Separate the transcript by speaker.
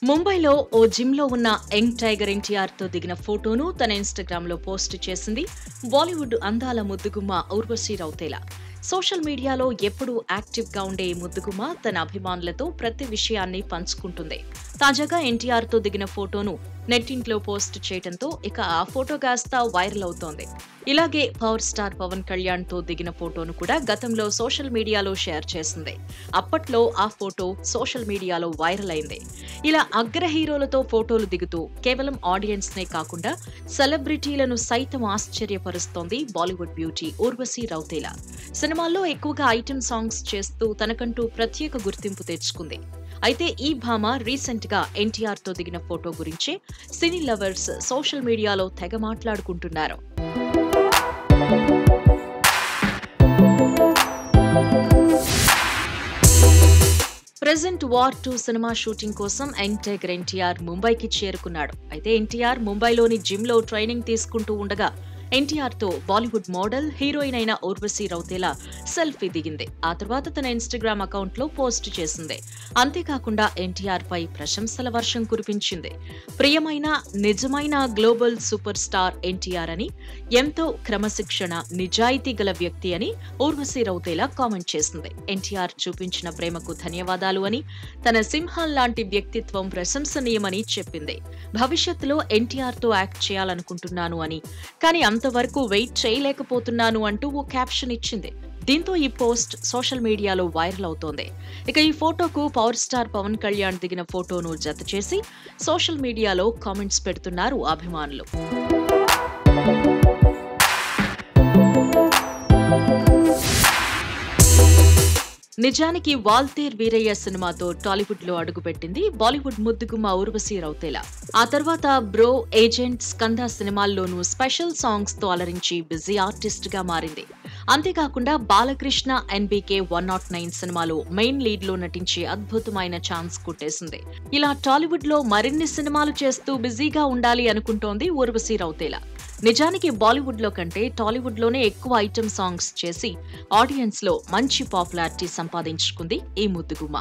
Speaker 1: ముంబైలో ఓ జిమ్లో ఉన్న యంగ్ టైగర్ ఎన్టీఆర్తో దిగిన ఫోటోను తన ఇన్స్టాగ్రామ్లో పోస్ట్ చేసింది బాలీవుడ్ అందాల ముద్దుగుమ్మ ఊర్వశి రౌతేలా. సోషల్ మీడియాలో ఎప్పుడూ యాక్టివ్గా ఉండే ఈ ముద్దుగుమ్మ తన అభిమానులతో ప్రతి విషయాన్ని పంచుకుంటుంది. తాజాగా ఎన్టీఆర్తో దిగిన ఫోటోను నెట్టింట్లో పోస్ట్ చేయడంతో ఇక ఆ ఫోటో కాస్త వైరల్ అవుతోంది. ఇలాగే పవర్ స్టార్ పవన్ కళ్యాణ్ తో దిగిన ఫోటోను కూడా గతంలో సోషల్ మీడియాలో షేర్ చేసింది. అప్పట్లో ఆ ఫోటో సోషల్ మీడియాలో వైరల్ అయింది. ఇలా అగ్ర హీరోలతో ఫోటోలు దిగుతూ కేవలం ఆడియన్స్ నే కాకుండా సెలబ్రిటీలను సైతం ఆశ్చర్యపరుస్తోంది బాలీవుడ్ బ్యూటీ ఊర్వశి రౌతేలా. సినిమాల్లో ఎక్కువగా ఐటెం సాంగ్స్ చేస్తూ తనకంటూ ప్రత్యేక గుర్తింపు తెచ్చుకుంది. అయితే ఈ భామ రీసెంట్ గా ఎన్టీఆర్ తో దిగిన ఫోటో గురించి సినీ లవర్స్ సోషల్ మీడియాలో తెగ మాట్లాడుకుంటున్నారు. ప్రెజెంట్ వార్ 2 సినిమా షూటింగ్ కోసం యంగ్ టైగర్ ఎన్టీఆర్ ముంబైకి చేరుకున్నాడు. అయితే ఎన్టీఆర్ ముంబైలోని జిమ్ లో ట్రైనింగ్ తీసుకుంటూ ఉండగా ఎన్టీఆర్ తో బాలీవుడ్ మోడల్ హీరోయిన్ అయిన ఊర్వశి రౌతేలా సెల్ఫీ దిగింది. ఆ తర్వాత తన ఇన్స్టాగ్రామ్ అకౌంట్ లో పోస్ట్ చేసింది. అంతేకాకుండా ఎన్టీఆర్ పై ప్రశంసల వర్షం కురిపించింది. ప్రియమైన నిజమైన గ్లోబల్ సూపర్ స్టార్ ఎన్టీఆర్ అని, ఎంతో క్రమశిక్షణ నిజాయితీ గల వ్యక్తి అని ఊర్వశి రౌతేలా కామెంట్ చేసింది. ఎన్టీఆర్ చూపించిన ప్రేమకు ధన్యవాదాలు అని, తన సింహం లాంటి వ్యక్తిత్వం ప్రశంసనీయమని చెప్పింది. భవిష్యత్తులో ఎన్టీఆర్ తో యాక్ట్ చేయాలనుకుంటున్నాను అని, కానీ అంతవరకు వెయిట్ చేయలేకపోతున్నాను అంటూ ఓ క్యాప్షన్ ఇచ్చింది. దీంతో ఈ పోస్ట్ సోషల్ మీడియాలో వైరల్ అవుతోంది. ఇక ఈ ఫోటోకు పవర్ స్టార్ పవన్ కళ్యాణ్ దిగిన ఫోటోను జత చేసి సోషల్ మీడియాలో కామెంట్స్ పెడుతున్నారు అభిమానులు. నిజానికి వాల్తేర్ వీరయ్య సినిమాతో టాలీవుడ్ లో అడుగుపెట్టింది బాలీవుడ్ ముద్దుగుమ్మ ఊర్వశి రౌతేలా. ఆ తర్వాత బ్రో, ఏజెంట్, స్కంద సినిమాల్లోనూ స్పెషల్ సాంగ్స్ తో అలరించి బిజీ ఆర్టిస్ట్ గా మారింది. అంతేకాకుండా బాలకృష్ణ ఎన్బీకే 109 సినిమాలో మెయిన్ లీడ్ లో నటించి అద్భుతమైన ఛాన్స్ కొట్టేసింది. ఇలా టాలీవుడ్ లో మరిన్ని సినిమాలు చేస్తూ బిజీగా ఉండాలి అనుకుంటోంది ఊర్వశి రౌతేలా. నిజానికి బాలీవుడ్ లో కంటే టాలీవుడ్ లోనే ఎక్కువ ఐటెం సాంగ్స్ చేసి ఆడియన్స్ లో మంచి పాపులారిటీ సంపాదించుకుంది ఈ ముద్దుగుమ్మ.